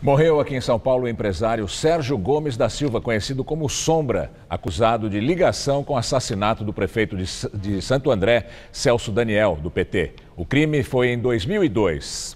Morreu aqui em São Paulo o empresário Sérgio Gomes da Silva, conhecido como Sombra, acusado de ligação com o assassinato do prefeito de Santo André, Celso Daniel, do PT. O crime foi em 2002.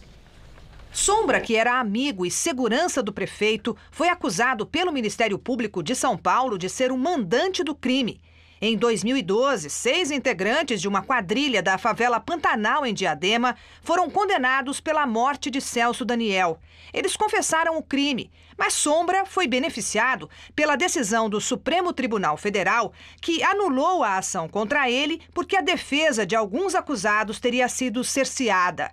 Sombra, que era amigo e segurança do prefeito, foi acusado pelo Ministério Público de São Paulo de ser o mandante do crime. Em 2012, 6 integrantes de uma quadrilha da favela Pantanal, em Diadema, foram condenados pela morte de Celso Daniel. Eles confessaram o crime, mas Sombra foi beneficiado pela decisão do Supremo Tribunal Federal, que anulou a ação contra ele porque a defesa de alguns acusados teria sido cerceada.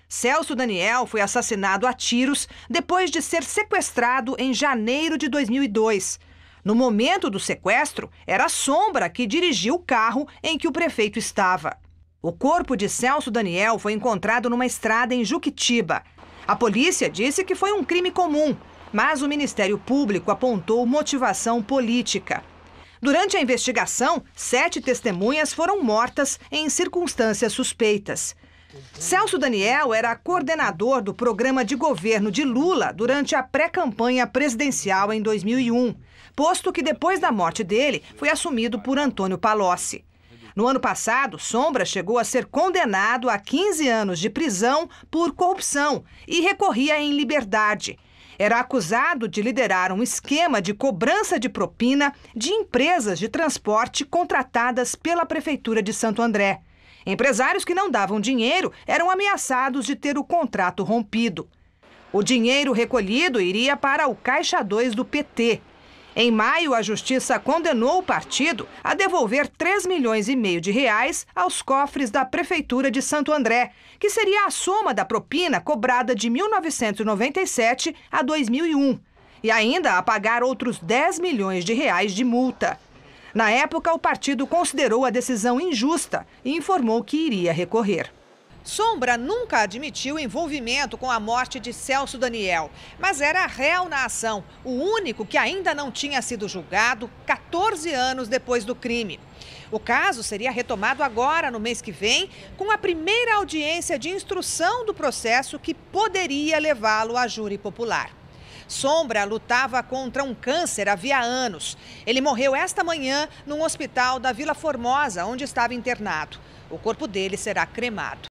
Celso Daniel foi assassinado a tiros depois de ser sequestrado em janeiro de 2002. No momento do sequestro, era Sombra que dirigiu o carro em que o prefeito estava. O corpo de Celso Daniel foi encontrado numa estrada em Juquitiba. A polícia disse que foi um crime comum, mas o Ministério Público apontou motivação política. Durante a investigação, 7 testemunhas foram mortas em circunstâncias suspeitas. Celso Daniel era coordenador do programa de governo de Lula durante a pré-campanha presidencial em 2001, posto que depois da morte dele foi assumido por Antônio Palocci. No ano passado, Sombra chegou a ser condenado a 15 anos de prisão por corrupção e recorria em liberdade. Era acusado de liderar um esquema de cobrança de propina de empresas de transporte contratadas pela Prefeitura de Santo André. Empresários que não davam dinheiro eram ameaçados de ter o contrato rompido. O dinheiro recolhido iria para o Caixa 2 do PT. Em maio, a Justiça condenou o partido a devolver 3,5 milhões de reais aos cofres da Prefeitura de Santo André, que seria a soma da propina cobrada de 1997 a 2001, e ainda a pagar outros 10 milhões de reais de multa. Na época, o partido considerou a decisão injusta e informou que iria recorrer. Sombra nunca admitiu envolvimento com a morte de Celso Daniel, mas era réu na ação, o único que ainda não tinha sido julgado 14 anos depois do crime. O caso seria retomado agora, no mês que vem, com a primeira audiência de instrução do processo que poderia levá-lo a júri popular. Sombra lutava contra um câncer havia anos. Ele morreu esta manhã num hospital da Vila Formosa, onde estava internado. O corpo dele será cremado.